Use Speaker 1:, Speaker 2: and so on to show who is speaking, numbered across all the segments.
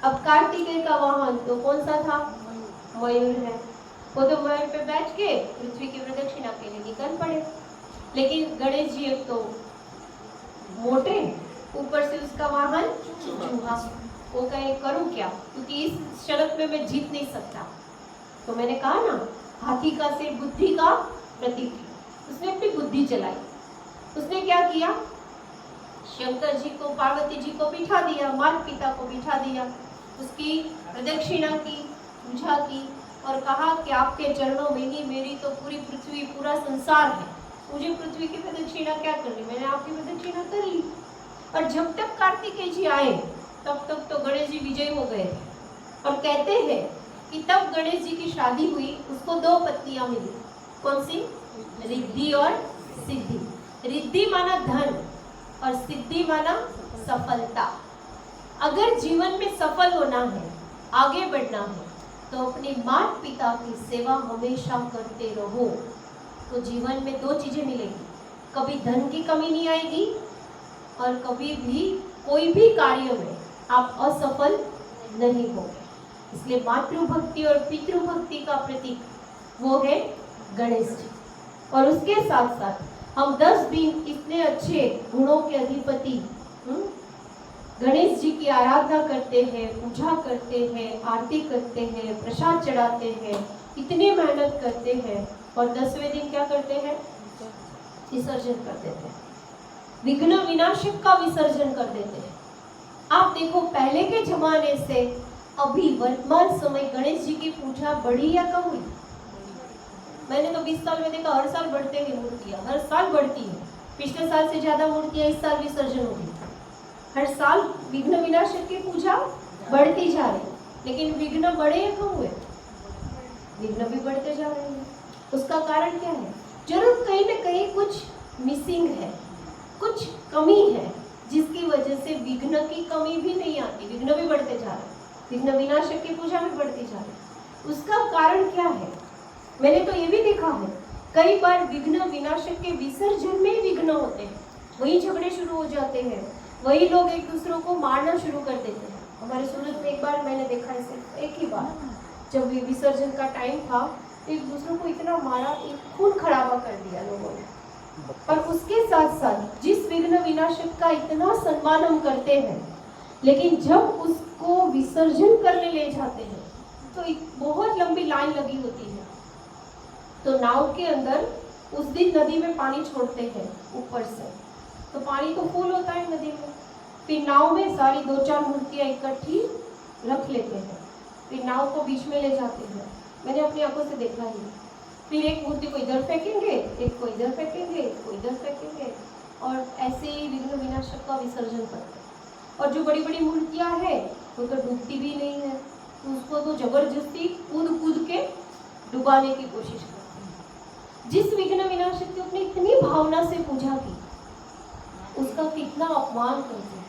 Speaker 1: अब कार्तिकेय का वाहन तो कौन सा था? मयूर है। वो तो मयूर पे बैठ के पृथ्वी की प्रदक्षिणा के लिए निकल पड़े। लेकिन गणेश जी एक तो मोटे, ऊपर से उसका वाहन चूहा। वो कहे करूं क्या, क्योंकि इस शरत में मैं जीत नहीं सकता। तो मैंने कहा ना, हाथी का सिर बुद्धि का प्रतीक है। उसने अपनी बुद्धि चलाई। उसने क्या किया, शंकर जी को, पार्वती जी को बिठा दिया, माता पिता को बिठा दिया, उसकी प्रदक्षिणा की, पूजा की और कहा कि आपके चरणों में ही मेरी तो पूरी पृथ्वी, पूरा संसार है, मुझे पृथ्वी की प्रदक्षिणा क्या करनी, मैंने आपकी प्रदक्षिणा कर ली। और जब तक कार्तिकेय जी आए तब तक तो गणेश जी विजय हो गए थे। और कहते हैं कि तब गणेश जी की शादी हुई, उसको 2 पत्नियां मिली। कौन सी? रिद्धि और सिद्धि। रिद्धि माना धन और सिद्धि माना सफलता। अगर जीवन में सफल होना है, आगे बढ़ना है, तो अपने माता पिता की सेवा हमेशा करते रहो। तो जीवन में 2 चीजें मिलेगी, कभी धन की कमी नहीं आएगी और कभी भी कोई भी कार्य में आप असफल नहीं होंगे। इसलिए मातृभक्ति और पितृभक्ति का प्रतीक वो है गणेश जी। और उसके साथ साथ हम 10 दिन इतने अच्छे गुणों के अधिपति गणेश जी की आराधना करते हैं, पूजा करते हैं, आरती करते हैं, प्रसाद चढ़ाते हैं, इतनी मेहनत करते हैं और 10वें दिन क्या करते हैं? विसर्जन कर देते हैं। विघ्न विनाशक का विसर्जन कर देते हैं। आप देखो, पहले के जमाने से अभी वर्तमान समय गणेश जी की पूजा बढ़ी या कम हुई? मैंने तो 20 साल में देखा, हर साल बढ़ते हैं मूर्तियां, हर साल बढ़ती है। पिछले साल से ज्यादा मूर्तियां इस साल विसर्जन होगी। हर साल विघ्न विनाशक की पूजा बढ़ती जा रही, लेकिन विघ्न बढ़े या कम हुए? विघ्न भी बढ़ते जा रहे हैं। उसका कारण क्या है? जरूर कहीं ना कहीं कुछ मिसिंग है, कुछ कमी है, जिसकी वजह से विघ्न की कमी भी नहीं आती, विघ्न भी बढ़ते जा रहे हैं, विघ्न विनाशक की पूजा भी बढ़ती जा रही है। उसका कारण क्या है? मैंने तो ये भी देखा है, कई बार विघ्न विनाशक के विसर्जन में विघ्न होते हैं, वही झगड़े शुरू हो जाते हैं, वही लोग एक दूसरों को मारना शुरू कर देते हैं। हमारे सूरत में एक बार मैंने देखा है, सिर्फ एक ही बार, जब विसर्जन का टाइम था, एक दूसरों को इतना मारा, एक खून खराबा कर दिया लोगों ने। और उसके साथ साथ जिस विघ्न विनाशक का इतना सम्मान हम करते हैं, लेकिन जब उसको विसर्जन करने ले जाते हैं तो एक बहुत लंबी लाइन लगी होती है। तो नाव के अंदर उस दिन नदी में पानी छोड़ते हैं ऊपर से, तो पानी तो फुल होता है नदी में, फिर नाव में सारी 2-4 मूर्तियां इकट्ठी रख लेते हैं, फिर नाव को बीच में ले जाते हैं। मैंने अपनी आंखों से देखा ही। फिर एक मूर्ति को इधर फेंकेंगे, एक को इधर फेंकेंगे, को इधर फेंकेंगे, और ऐसे ही विघ्न विनाशक का विसर्जन करते हैं। और जो बड़ी बड़ी मूर्तियां हैं वो तो डूबती भी नहीं है, तो उसको तो जबरदस्ती कूद कूद के डुबाने की कोशिश करते हैं। जिस विघ्न विनाशक की अपनी इतनी भावना से पूजा की, उसका कितना अपमान करते हैं।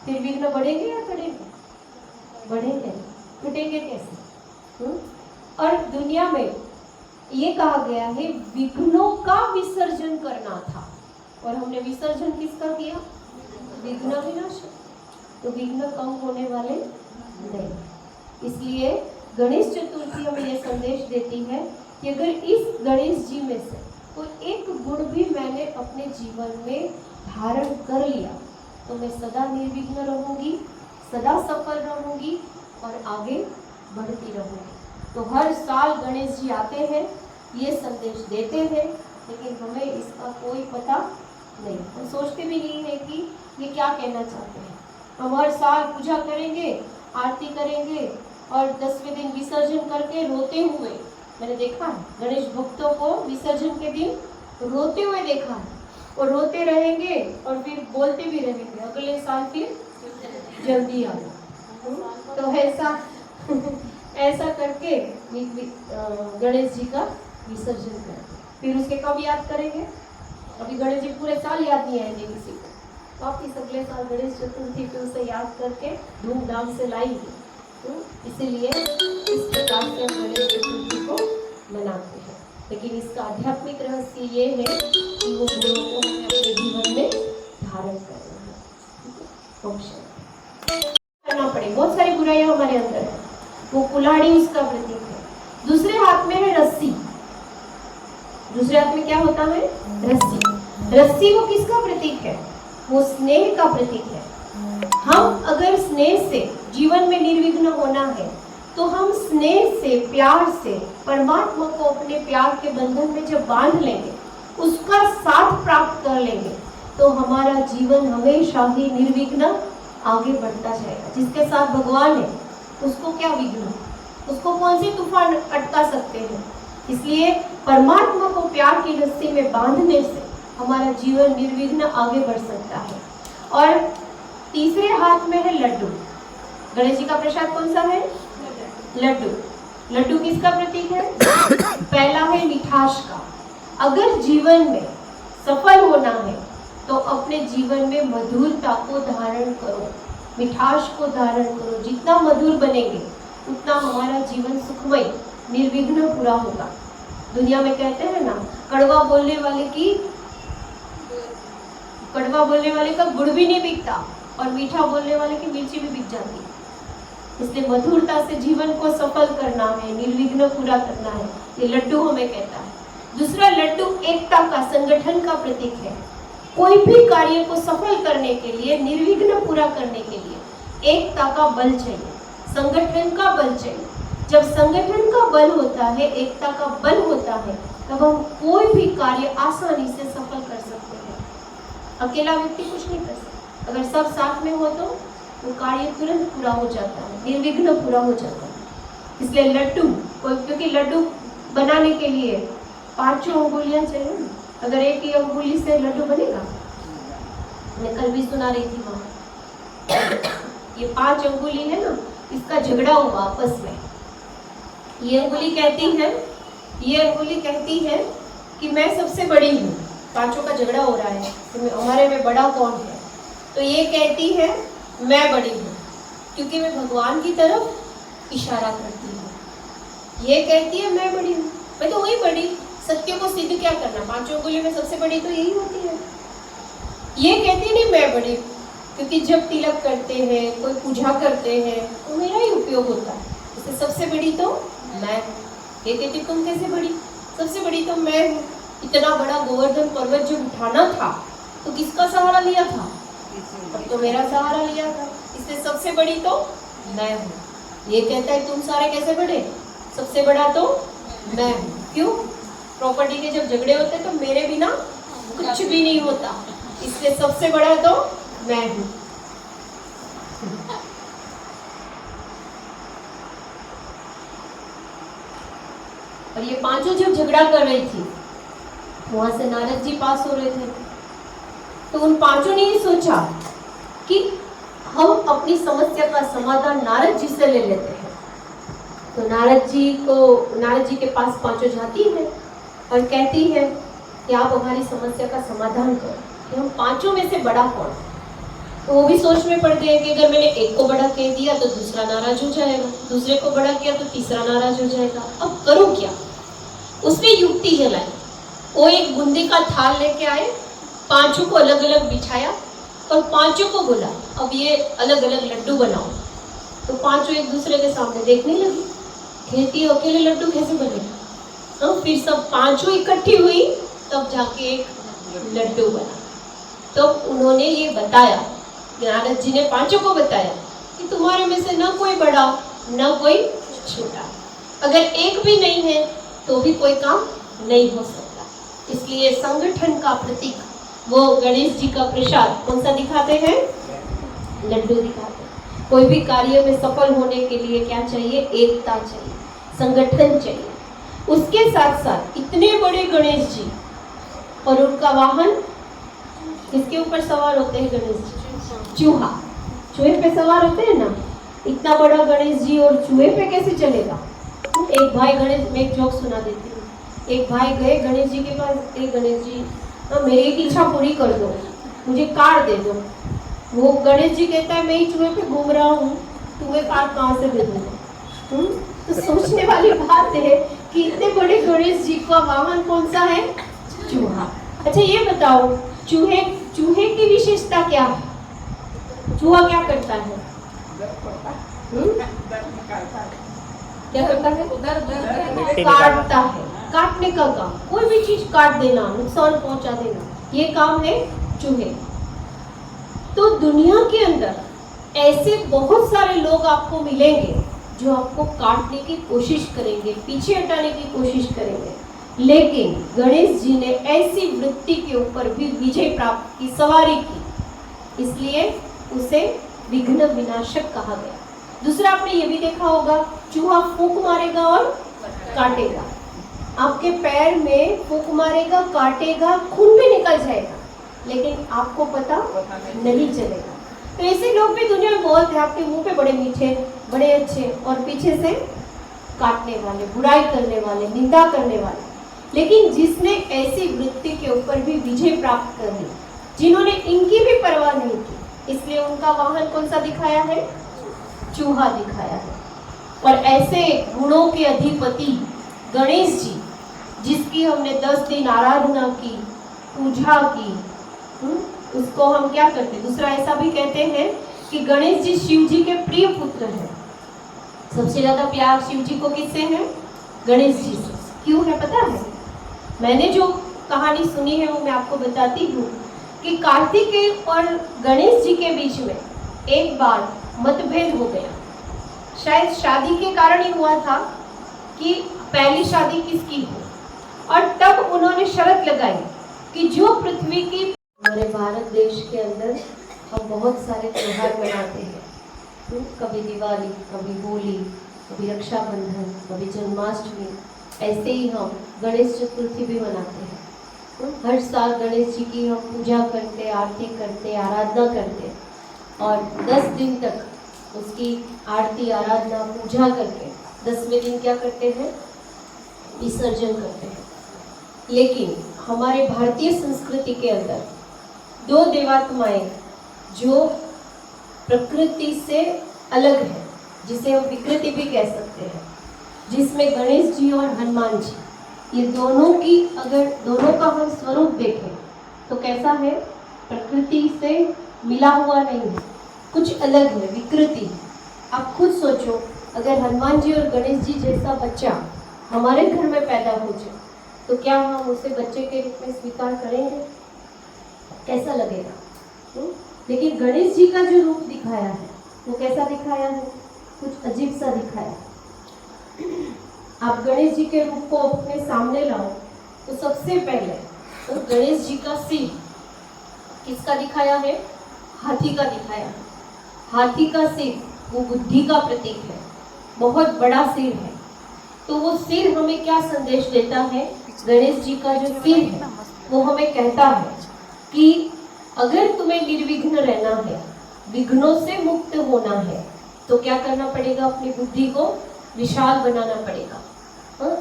Speaker 1: फिर विघ्न बढ़ेंगे या घटेंगे? बढ़ेंगे, टूटेंगे कैसे? और दुनिया में ये कहा गया है विघ्नों का विसर्जन करना था, और हमने विसर्जन किसका किया? विघ्न विनाशक। तो विघ्न कम होने वाले नहीं। इसलिए गणेश चतुर्थी हमें यह संदेश देती है कि अगर इस गणेश जी में से कोई एक गुण भी मैंने अपने जीवन में धारण कर लिया, तो मैं सदा निर्विघ्न रहूंगी, सदा सफल रहूंगी और आगे बढ़ती रहूंगी। तो हर साल गणेश जी आते हैं, ये संदेश देते हैं, लेकिन हमें इसका कोई पता नहीं, हम सोचते भी नहीं है कि ये क्या कहना चाहते हैं। हम हर साल पूजा करेंगे, आरती करेंगे और 10वें दिन विसर्जन करके रोते हुए, मैंने देखा है गणेश भक्तों को विसर्जन के दिन रोते हुए देखा है, और रोते रहेंगे और फिर बोलते भी रहेंगे अगले साल फिर जल्दी आना। तो ऐसा करके गणेश जी का विसर्जन करते। फिर उसके कब याद करेंगे? अभी गणेश जी पूरे साल याद नहीं आएंगे किसी को, तो आप इस अगले साल गणेश चतुर्थी पे उसे याद करके धूमधाम से लाएंगे। तो इसीलिए इस प्रकार से हम गणेश चतुर्थी को मनाते हैं। लेकिन इसका आध्यात्मिक रहस्य ये है कि वो गुणों को हमें अपने जीवन में धारण करना है, करना पड़ेगा। बहुत सारी बुराइयां हमारे अंदर है, वो कुल्हाड़ी उसका प्रतीक है। दूसरे हाथ में है रस्सी। दूसरे हाथ में क्या होता है? रस्सी। रस्सी वो किसका प्रतीक है? वो स्नेह का प्रतीक है। हम अगर स्नेह से जीवन में निर्विघ्न होना है तो हम स्नेह से, प्यार से परमात्मा को अपने प्यार के बंधन में जब बांध लेंगे, उसका साथ प्राप्त कर लेंगे, तो हमारा जीवन हमेशा ही निर्विघ्न आगे बढ़ता जाएगा। जिसके साथ भगवान है उसको क्या विघ्न, उसको कौन से तूफान अटका सकते हैं। इसलिए परमात्मा को प्यार की रस्सी में बांधने से हमारा जीवन निर्विघ्न आगे बढ़ सकता है। और तीसरे हाथ में है लड्डू। गणेश जी का प्रसाद कौन सा है? लड्डू। लड्डू किसका प्रतीक है? पहला है मिठास का। अगर जीवन में सफल होना है तो अपने जीवन में मधुरता को धारण करो, मिठास को धारण करो। जितना मधुर बनेंगे उतना हमारा जीवन सुखमय, निर्विघ्न पूरा होगा। दुनिया में कहते हैं ना, कड़वा बोलने वाले का गुड़ भी नहीं बिकता और मीठा बोलने वाले की मिर्ची भी बिक जाती। इसलिए मधुरता से जीवन को सफल करना है, निर्विघ्न पूरा करना है, ये लड्डू हमें कहता है। दूसरा, लड्डू एकता का, संगठन का प्रतीक है। कोई भी कार्य को सफल करने के लिए, निर्विघ्न पूरा करने के लिए एकता का बल चाहिए, संगठन का बल चाहिए। जब संगठन का बल होता है, एकता का बल होता है, तब हम कोई भी कार्य आसानी से सफल कर सकते हैं। अकेला व्यक्ति कुछ नहीं कर सकता। अगर सब साथ में हो तो वो कार्य तुरंत पूरा हो जाता है, निर्विघ्न पूरा हो जाता है। इसलिए लड्डू, क्योंकि लड्डू बनाने के लिए 5 अंगुलियां चाहिए। अगर एक ही अंगुली से लड्डू बनेगा? मैं कल भी सुना रही थी वहां, ये 5 अंगुली है ना, इसका झगड़ा हुआ आपस में। ये अंगुली कहती है कि मैं सबसे बड़ी हूँ। 5 का झगड़ा हो रहा है तो हमारे में बड़ा कौन है? तो ये कहती है मैं बड़ी हूँ, क्योंकि मैं भगवान की तरफ इशारा करती हूँ। ये कहती है मैं बड़ी हूँ, मैं तो वही बड़ी। सत्य को सिद्ध क्या करना, 5 अंगुली में सबसे बड़ी तो यही होती है। ये कहती नहीं मैं बड़ी, क्योंकि जब तिलक करते हैं, कोई पूजा करते हैं तो मेरा ही उपयोग होता है, इससे सबसे बड़ी तो मैं। ये कहती तुम कैसे बड़ी? सबसे बड़ी तो मैं हूँ। इतना बड़ा गोवर्धन पर्वत जब उठाना था तो किसका सहारा लिया था? अब तो मेरा सहारा लिया था, इसलिए सबसे बड़ी तो मैं हूँ। ये कहता है तुम सारे कैसे बड़े? सबसे बड़ा तो मैं हूँ। क्यों? प्रॉपर्टी के जब झगड़े होते तो मेरे बिना कुछ भी नहीं होता, इसलिए सबसे बड़ा तो मैं हूँ। और ये 5 जब झगड़ा कर रही थी, वहां से नारद जी पास हो रहे थे, तो उन 5 ने ये सोचा कि हम अपनी समस्या का समाधान नारद जी से ले लेते हैं। तो नारद जी के पास 5 जाती है और कहती है कि आप हमारी समस्या का समाधान करो, कि हम 5 में से बड़ा कौन। तो वो भी सोच में पड़ गए कि अगर मैंने एक को बड़ा कह दिया तो दूसरा नाराज हो जाएगा, दूसरे को बड़ा किया तो तीसरा नाराज हो जाएगा, अब करो क्या। उसने युक्ति जलाई। वो एक बूंदी का थाल लेके आए, 5 को अलग अलग बिछाया और 5 को बोला अब ये अलग अलग लड्डू बनाओ। तो 5 एक दूसरे के सामने देखने लगी, कहती अकेले लड्डू कैसे बनेगा। तो फिर सब 5 इकट्ठी हुई, तब जाके एक लड्डू बना। तो उन्होंने ये बताया, नारद जी ने 5 को बताया कि तुम्हारे में से ना कोई बड़ा ना कोई छोटा, अगर एक भी नहीं है तो भी कोई काम नहीं हो सकता। इसलिए संगठन का प्रतीक वो गणेश जी का प्रसाद कौन सा दिखाते हैं? लड्डू दिखाते हैं। कोई भी कार्य में सफल होने के लिए क्या चाहिए? एकता चाहिए, संगठन चाहिए। उसके साथ साथ इतने बड़े गणेश जी और उनका वाहन, किसके ऊपर सवार होते हैं गणेश जी? चूहा, चूहे पे सवार होते हैं ना। इतना बड़ा गणेश जी और चूहे पे कैसे चलेगा? एक भाई, गणेश, मैं एक जोक सुना देती हूँ। एक भाई गए गणेश जी के पास, एक गणेश जी मेरी एक इच्छा पूरी कर दो, मुझे कार दे दो। वो गणेश जी कहता है मैं ही चूहे पे घूम रहा हूँ, तुम्हें कार कहाँ से दे दूँगा। तो सोचने वाली बात है कि इतने बड़े गणेश जी का वाहन कौन सा है? चूहा। अच्छा ये बताओ, चूहे की विशेषता क्या है? चूहा क्या करता है? क्या करता है?
Speaker 2: मिट्टी
Speaker 1: काटता है। काटने का काम, कोई भी चीज काट देना, नुकसान पहुंचा देना, ये काम है चूहे। तो दुनिया के अंदर ऐसे बहुत सारे लोग आपको मिलेंगे जो आपको काटने की कोशिश करेंगे, पीछे हटाने की कोशिश करेंगे, लेकिन गणेश जी ने ऐसी वृत्ति के ऊपर भी विजय प्राप्त की, सवारी की, इसलिए उसे विघ्न विनाशक कहा गया। दूसरा, आपने ये भी देखा होगा, चूहा फूंक मारेगा और काटेगा। आपके पैर में फूंक मारेगा, काटेगा, खून भी निकल जाएगा, लेकिन आपको पता नहीं चलेगा। तो ऐसे लोग भी दुनिया में बहुत है, आपके मुंह पे बड़े मीठे, बड़े अच्छे, और पीछे से काटने वाले, बुराई करने वाले, निंदा करने वाले। लेकिन जिसने ऐसी वृत्ति के ऊपर भी विजय प्राप्त कर ली, जिन्होंने इनकी भी परवाह नहीं की, इसलिए उनका वाहन कौन सा दिखाया है? चूहा दिखाया है। और ऐसे गुणों के अधिपति गणेश जी, जिसकी हमने 10 दिन आराधना की, पूजा की, उसको हम क्या करते? दूसरा ऐसा भी कहते हैं कि गणेश जी शिव जी के प्रिय पुत्र हैं। सबसे ज्यादा प्यार शिव जी को किससे है? गणेश जी से। क्यों है पता है? मैंने जो कहानी सुनी है वो मैं आपको बताती हूँ कि कार्तिकेय और गणेश जी के बीच में एक बार मतभेद हो गया। शायद शादी के कारण ही हुआ था कि पहली शादी किसकी हो, और तब उन्होंने शर्त लगाई कि जो पृथ्वी की, हमारे भारत देश के अंदर हम बहुत सारे त्योहार मनाते हैं, कभी दिवाली, कभी होली, कभी रक्षाबंधन, कभी जन्माष्टमी, ऐसे ही हम गणेश चतुर्थी भी मनाते हैं। हर साल गणेश जी की हम पूजा करते, आरती करते, आराधना करते, और 10 दिन तक उसकी आरती, आराधना, पूजा करके 10वें दिन क्या करते हैं? विसर्जन करते हैं। लेकिन हमारे भारतीय संस्कृति के अंदर 2 देवात्माएं जो प्रकृति से अलग है, जिसे हम विकृति भी कह सकते हैं, जिसमें गणेश जी और हनुमान जी, ये दोनों की, अगर दोनों का हम स्वरूप देखें तो कैसा है? प्रकृति से मिला हुआ नहीं है, कुछ अलग है, विकृति। आप खुद सोचो, अगर हनुमान जी और गणेश जी जैसा बच्चा हमारे घर में पैदा हो जाए तो क्या हम उसे बच्चे के रूप में स्वीकार करेंगे? कैसा लगेगा? लेकिन गणेश जी का जो रूप दिखाया है वो कैसा दिखाया है? कुछ अजीब सा दिखाया है। आप गणेश जी के रूप को अपने सामने लाओ तो सबसे पहले उस गणेश जी का सिर किसका दिखाया है? हाथी का दिखाया है। हाथी का सिर वो बुद्धि का प्रतीक है, बहुत बड़ा सिर है। तो वो सिर हमें क्या संदेश देता है? गणेश जी का जो सिर है वो हमें कहता है कि अगर तुम्हें निर्विघ्न रहना है, विघ्नों से मुक्त होना है, तो क्या करना पड़ेगा? अपनी बुद्धि को विशाल बनाना पड़ेगा।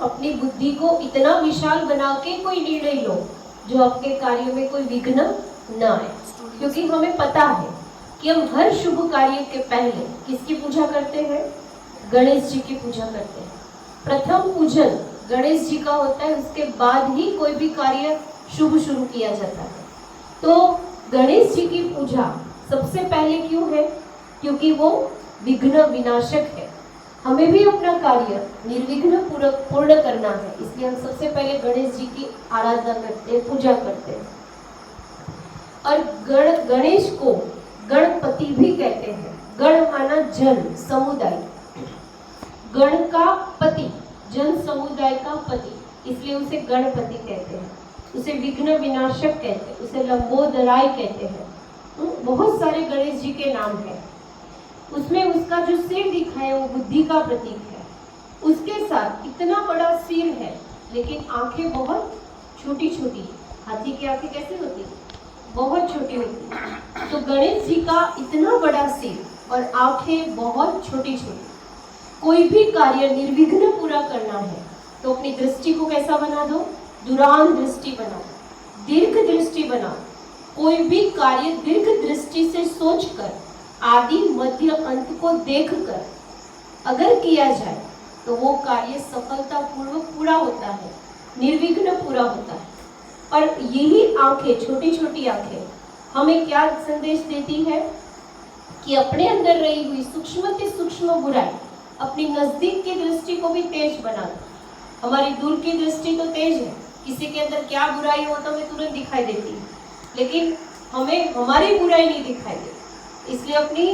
Speaker 1: अपनी बुद्धि को इतना विशाल बना के कोई निर्णय लो जो आपके कार्यों में कोई विघ्न ना आए। क्योंकि हमें पता है कि हम हर शुभ कार्य के पहले किसकी पूजा करते हैं? गणेश जी की पूजा करते हैं। प्रथम पूजन गणेश जी का होता है, उसके बाद ही कोई भी कार्य शुभ शुरू किया जाता है। तो गणेश जी की पूजा सबसे पहले क्यों है? क्योंकि वो विघ्न विनाशक है। हमें भी अपना कार्य निर्विघ्न पूर्ण करना है, इसलिए हम सबसे पहले गणेश जी की आराधना करते हैं, पूजा करते हैं। और गणेश को गणपति भी कहते हैं। गण माना जन, समुदाय, गण का पति, जन समुदाय का पति, इसलिए उसे गणपति कहते हैं। उसे विघ्न विनाशक कहते हैं, उसे लंबोदराय कहते हैं। बहुत सारे गणेश जी के नाम हैं। उसमें उसका जो सिर दिखा है वो बुद्धि का प्रतीक है। उसके साथ इतना बड़ा सिर है लेकिन आंखें बहुत छोटी छोटी। हाथी की आंखें कैसी होती? बहुत छोटी होती। तो गणेश जी का इतना बड़ा सिर और आंखें बहुत छोटी छोटी। कोई भी कार्य निर्विघ्न पूरा करना है तो अपनी दृष्टि को कैसा बना दो? दूरान दृष्टि बनाओ, दीर्घ दृष्टि बनाओ। कोई भी कार्य दीर्घ दृष्टि से सोचकर, आदि मध्य अंत को देखकर अगर किया जाए तो वो कार्य सफलतापूर्वक पूरा होता है, निर्विघ्न पूरा होता है। और यही आंखें, छोटी छोटी आंखें, हमें क्या संदेश देती है कि अपने अंदर रही हुई सूक्ष्म से सूक्ष्म बुराई अपनी नजदीक की दृष्टि को भी तेज बना दे। हमारी दूर की दृष्टि तो तेज है, किसी के अंदर क्या बुराई हो तो हमें तुरंत दिखाई देती है, लेकिन हमें हमारी बुराई नहीं दिखाई देती। इसलिए अपनी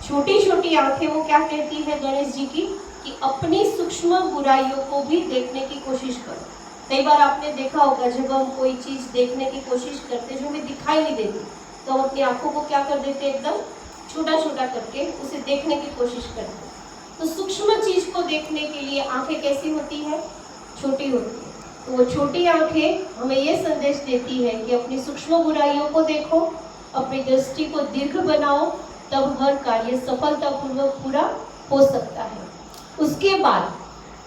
Speaker 1: छोटी छोटी आंखें वो क्या कहती है गणेश जी की, कि अपनी सूक्ष्म बुराइयों को भी देखने की कोशिश करो। कई बार आपने देखा होगा जब हम कोई चीज देखने की कोशिश करते जो हमें दिखाई नहीं देती, तो हम अपनी आंखों को क्या कर देते, एकदम छोटा छोटा करके उसे देखने की कोशिश करते हैं। तो सूक्ष्म चीज को देखने के लिए आंखें कैसी होती है, छोटी होती है। तो वो छोटी आंखें हमें ये संदेश देती है कि अपनी सूक्ष्म बुराइयों को देखो, अपनी दृष्टि को दीर्घ बनाओ, तब हर कार्य सफलतापूर्वक पूरा हो सकता है। उसके बाद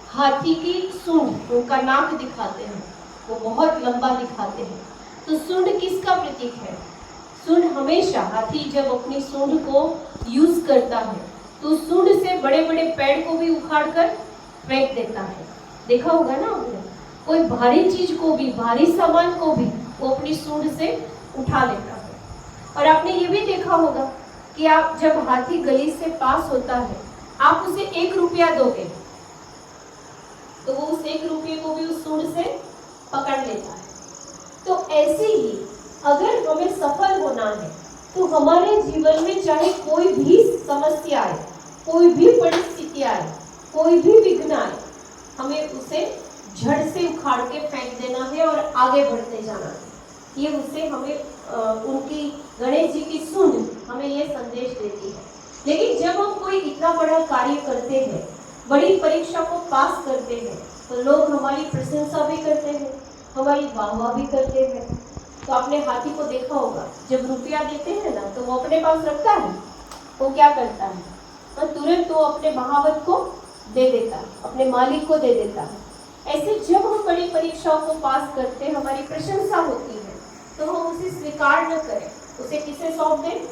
Speaker 1: हाथी की सूंड, उनका नाक दिखाते हैं, वो बहुत लंबा दिखाते हैं। तो सूंड किसका प्रतीक है? सूंड हमेशा हाथी जब अपनी सूंड को यूज करता है तो सूंड से बड़े बड़े पेड़ को भी उखाड़ कर फेंक देता है। देखा होगा ना आपने, कोई भारी चीज को भी, भारी सामान को भी वो अपनी सूंड से उठा लेता है। और आपने ये भी देखा होगा कि आप जब हाथी गली से पास होता है, आप उसे 1 रुपया दोगे तो वो उस 1 रुपये को भी उस सूंड से पकड़ लेता है। तो ऐसे ही अगर हमें सफल होना है तो हमारे जीवन में चाहे कोई भी समस्या आए, कोई भी परिस्थिति आए, कोई भी विघ्न आए, हमें उसे झड़ से उखाड़ के फेंक देना है और आगे बढ़ते जाना है। ये उसे हमें उनकी गणेश जी की सूंड हमें ये संदेश देती है। लेकिन जब हम कोई इतना बड़ा कार्य करते हैं, बड़ी परीक्षा को पास करते हैं, तो लोग हमारी प्रशंसा भी करते हैं, हमारी वाहवाह भी करते हैं। तो आपने हाथी को देखा होगा, जब रुपया देते हैं ना तो वो अपने पास रखता है, वो क्या करता है, तो तुरंत वो अपने महावत को दे देता है, अपने मालिक को दे देता है। ऐसे जब हम बड़ी परीक्षाओं को पास करते हैं, हमारी प्रशंसा होती है, तो हम उसे स्वीकार न करें, उसे किसे सौंप दें,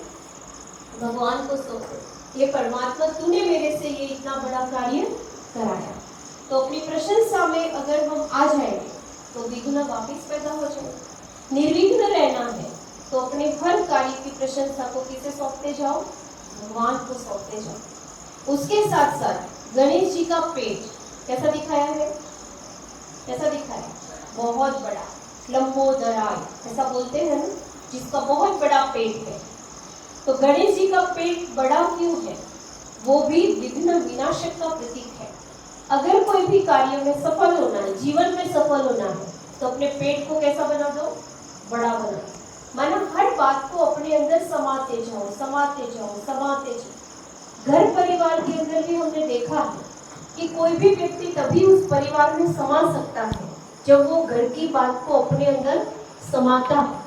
Speaker 1: भगवान को सौंप दें। ये परमात्मा, तूने मेरे से ये इतना बड़ा कार्य कराया। तो अपनी प्रशंसा में अगर हम आ जाएंगे तो विघ्न वापिस पैदा हो जाए। निर्विघ्न रहना है तो अपने हर कार्य की प्रशंसा को किसे सौंपते जाओ, भगवान को सौंपते जाओ। उसके साथ साथ गणेश जी का पेट कैसा दिखाया है, कैसा दिखाया, बहुत बड़ा, लंबोदराय, ऐसा बोलते हैं ना, जिसका बहुत बड़ा पेट है। तो गणेश जी का पेट बड़ा क्यों है, वो भी विघ्न विनाशक का प्रतीक है। अगर कोई भी कार्य में सफल होना है, जीवन में सफल होना है, तो अपने पेट को कैसा बना दो, बड़ा बना। माना हर बात को अपने अंदर समाते जाओ, समाते जाओ, समाते जाओ। घर परिवार के अंदर भी हमने देखा है कि कोई भी व्यक्ति तभी उस परिवार में समा सकता है जब वो घर की बात को अपने अंदर समाता है।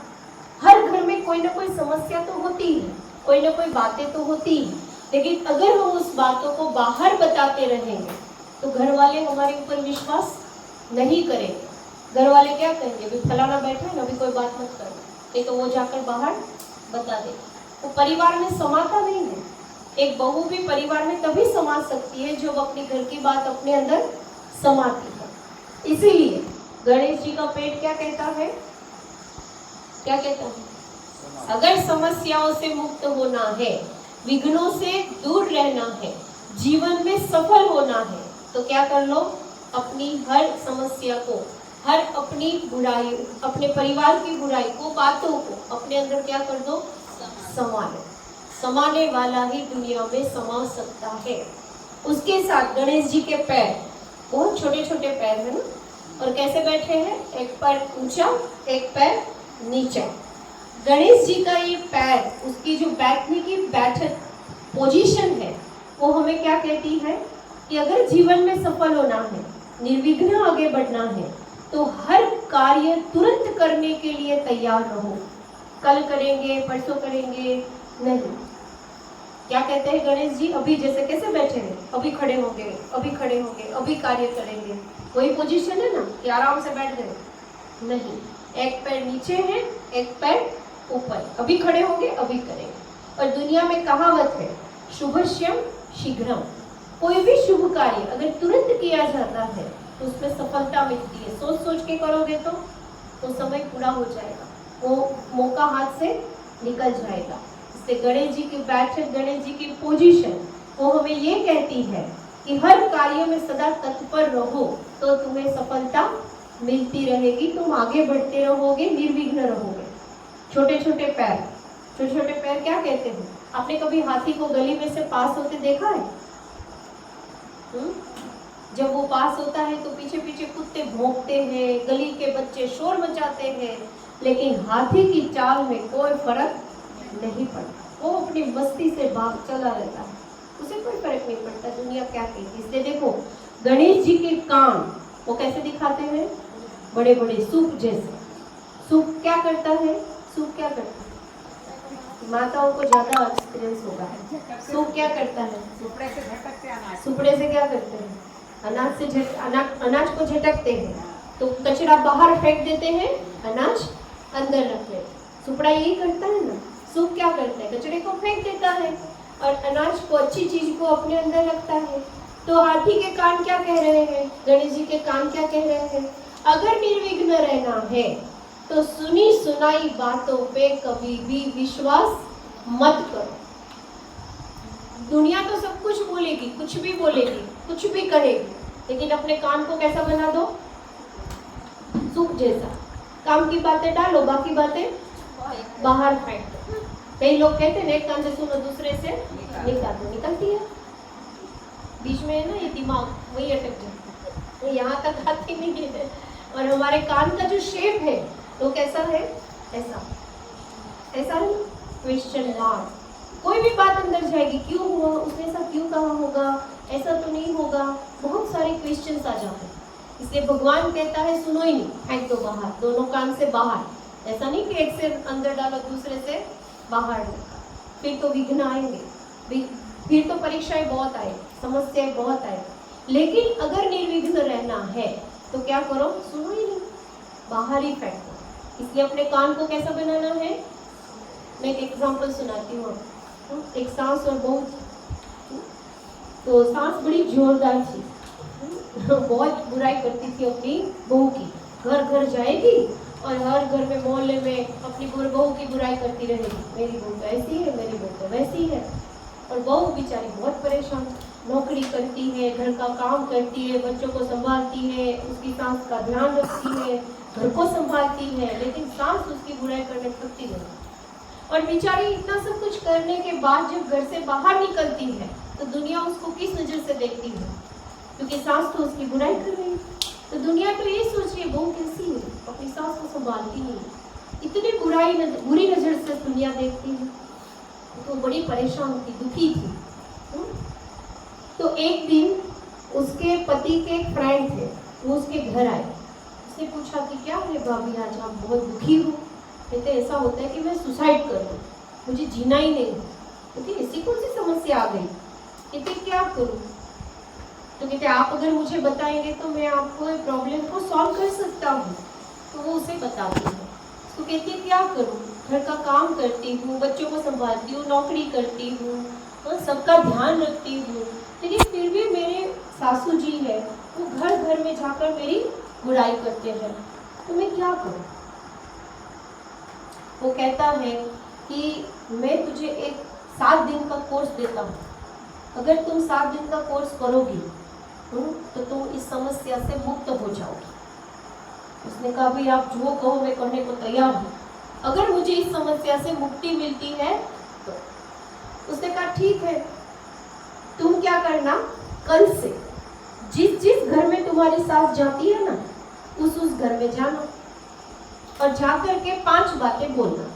Speaker 1: हर घर में कोई ना कोई समस्या तो होती है, कोई ना कोई बातें तो होती है, लेकिन अगर हम उस बातों को बाहर बताते रहेंगे तो घर वाले हमारे ऊपर विश्वास नहीं करेंगे। घर वाले क्या कहेंगे, भी फलाना बैठा है ना, अभी कोई बात मत करो, नहीं तो वो जाकर बाहर बता दे। वो परिवार में समाता नहीं है। एक बहू भी परिवार में तभी समा सकती है जो अपने घर की बात अपने अंदर समाती है। इसीलिए गणेश जी का पेट क्या कहता है, क्या कहता है, अगर समस्याओं से मुक्त होना है, विघ्नों से दूर रहना है, जीवन में सफल होना है, तो क्या कर लो, अपनी हर समस्या को, हर अपनी बुराई, अपने परिवार की बुराई को, बातों को अपने अंदर क्या कर दो, समालो। समाने वाला ही दुनिया में समा सकता है। उसके साथ गणेश जी के पैर बहुत छोटे छोटे पैर है ना, और कैसे बैठे हैं, एक पैर ऊंचा, एक पैर नीचा। गणेश जी का ये पैर, उसकी जो बैठने की बैठक पोजीशन है, वो हमें क्या कहती है कि अगर जीवन में सफल होना है, निर्विघ्न आगे बढ़ना है, तो हर कार्य तुरंत करने के लिए तैयार रहो। कल करेंगे, परसों करेंगे नहीं। क्या कहते हैं गणेश जी, अभी जैसे कैसे बैठे हैं, अभी खड़े होंगे, अभी खड़े होंगे, अभी कार्य करेंगे। वही पोजीशन है ना कि आराम से बैठ गए, नहीं, एक पैर नीचे है, एक पैर ऊपर, अभी खड़े होंगे, अभी करेंगे। और दुनिया में कहावत है, शुभश्यम शीघ्रम। कोई भी शुभ कार्य अगर तुरंत किया जाता है तो उसमें सफलता मिलती है। सोच सोच के करोगे तो समय पूरा हो जाएगा, वो मौका हाथ से निकल जाएगा। इससे गणेश जी की बैठक, गणेश जी की पोजीशन वो हमें ये कहती है कि हर कार्य में सदा तत्पर रहो तो तुम्हें सफलता मिलती रहेगी, तुम आगे बढ़ते रहोगे, निर्विघ्न रहोगे। छोटे छोटे पैर, छोटे छोटे पैर क्या कहते हैं? आपने कभी हाथी को गली में से पास होते देखा है? जब वो पास होता है तो पीछे पीछे कुत्ते भौंकते हैं, गली के बच्चे शोर मचाते हैं, लेकिन हाथी की चाल में कोई फर्क नहीं पड़ता। वो अपनी मस्ती से भाग चला रहता है, उसे कोई फर्क नहीं पड़ता दुनिया क्या कहती। इसलिए देखो गणेश जी के कान वो कैसे दिखाते हैं? बड़े बड़े सूप जैसे। सूप क्या करता है? सूप क्या करता है? माताओं को ज्यादा एक्सपीरियंस होगा। सूप क्या करता है?
Speaker 2: सुपड़े से झटकते अनाज।
Speaker 1: सुपड़े से क्या करते हैं? अनाज से अनाज को झटकते हैं, तो कचरा बाहर फेंक देते हैं, अनाज अंदर रखते हैं। सुपड़ा यही करता है ना। सूप क्या करता है? कचरे को फेंक देता है और अनाज को, अच्छी चीज को अपने अंदर रखता है। तो हाथी के कान क्या कह रहे हैं? गणेश जी के कान क्या कह रहे हैं? अगर निर्विघ्न रहना है तो सुनी सुनाई बातों पे कभी भी विश्वास मत करो। दुनिया तो सब कुछ बोलेगी, कुछ भी बोलेगी, कुछ भी करेगी, लेकिन अपने कान को कैसा बना दो? सूप जैसा। काम की बातें डालो, बाकी बातें बाहर फेंक दो। कई लोग कहते हैं एक कान से सुनो, दूसरे से निकाल दो, निकलती है बीच में है ना, ये दिमाग वही अटक जाता है, वो यहाँ तक आती नहीं है। और हमारे कान का जो शेप है तो कैसा है? ऐसा ऐसा ही क्वेश्चन मार्क। कोई भी बात अंदर जाएगी, क्यों हुआ, उसने ऐसा क्यों कहा होगा, ऐसा तो नहीं होगा, बहुत सारे क्वेश्चंस आ जाते हैं। इसलिए भगवान कहता है सुनो ही नहीं, फेंक दो बाहर, दोनों कान से बाहर। ऐसा नहीं कि एक से अंदर डालो, दूसरे से बाहर निकालो, फिर तो विघ्न आएंगे, फिर तो परीक्षाएं बहुत आए, समस्याएं बहुत आए। लेकिन अगर निर्विघ्न रहना है तो क्या करो? सुनो ही नहीं, बाहर ही फेंक दो। इसलिए अपने कान को कैसा बनाना है? मैं एक एग्जांपल सुनाती हूँ। एक सास और बहू, तो सास बड़ी जोरदार थी, बहुत बुराई करती थी अपनी बहू की। घर घर जाएगी और हर घर में, मोहल्ले में अपनी बहू की बुराई करती रहेगी, मेरी बहू तो ऐसी है, मेरी बहू तो वैसी है। और बहू बेचारी बहुत परेशान, नौकरी करती है, घर का काम करती है, बच्चों को संभालती है, उसकी सास का ध्यान रखती है, घर को संभालती है, लेकिन सास उसकी बुराई करने थकती नहीं। और बेचारी इतना सब कुछ करने के बाद जब घर से बाहर निकलती है तो दुनिया उसको किस नजर से देखती है? क्योंकि सास तो उसकी बुराई कर रही है, तो दुनिया तो ये सोच रही है बहू कैसी है, अपनी सास को संभालती नहीं है, इतनी बुरी नजर से दुनिया देखती है। तो बड़ी परेशान थी, दुखी थी। तो एक दिन उसके पति के एक फ्रेंड थे, वो उसके घर आए। उसने पूछा कि क्या है भाभी, आज आप बहुत दुखी हो? कहते ऐसा होता है कि मैं सुसाइड कर दूं, मुझे जीना ही नहीं। क्योंकि ऐसी कौन सी समस्या आ गई? कहते क्या करूं? तो कहते आप अगर मुझे बताएंगे तो मैं आपको इस प्रॉब्लम को सॉल्व कर सकता हूँ। तो वो उसे बताती है। तो कहती है क्या करूँ, घर का काम करती हूँ, बच्चों को संभालती हूँ, नौकरी करती हूँ, सबका ध्यान रखती हूँ, लेकिन फिर भी मेरे सासू जी है वो घर घर में जाकर मेरी बुराई करते हैं, तो मैं क्या करूँ? वो कहता है कि मैं तुझे एक 7 दिन का कोर्स देता हूँ, अगर तुम 7 दिन का कोर्स करोगी तो तुम इस समस्या से मुक्त हो जाओगी। उसने कहा भाई आप जो कहो मैं करने को तैयार हूँ, अगर मुझे इस समस्या से मुक्ति मिलती है तो। उसने कहा ठीक है, तुम क्या करना, कल से जिस घर में तुम्हारी सास जाती है ना, उस घर में जाना और जाकर के 5 बातें बोलना।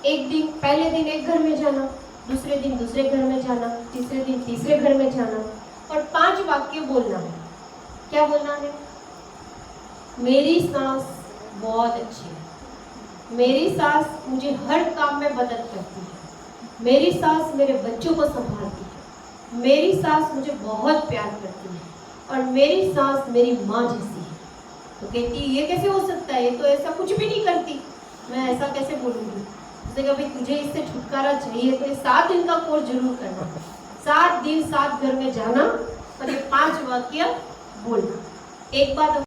Speaker 1: एक दिन, पहले दिन एक घर में जाना, दूसरे दिन दूसरे घर में जाना, तीसरे दिन तीसरे घर में जाना और 5 वाक्य बोलना है। क्या बोलना है? मेरी सास बहुत अच्छी है, मेरी सास मुझे हर काम में मदद करती है, मेरी सास मेरे बच्चों को संभालती है, मेरी सास मुझे बहुत प्यार करती है और मेरी सास मेरी माँ जैसी है। तो कहती है ये कैसे हो सकता है, ये तो ऐसा कुछ भी नहीं करती, मैं ऐसा कैसे बोलूँगी? उसने कहा भाई तुझे इससे छुटकारा चाहिए तो 7 दिन का कोर्स जरूर करना, 7 दिन 7 घर में जाना और ये 5 वाक्य बोलना। एक बात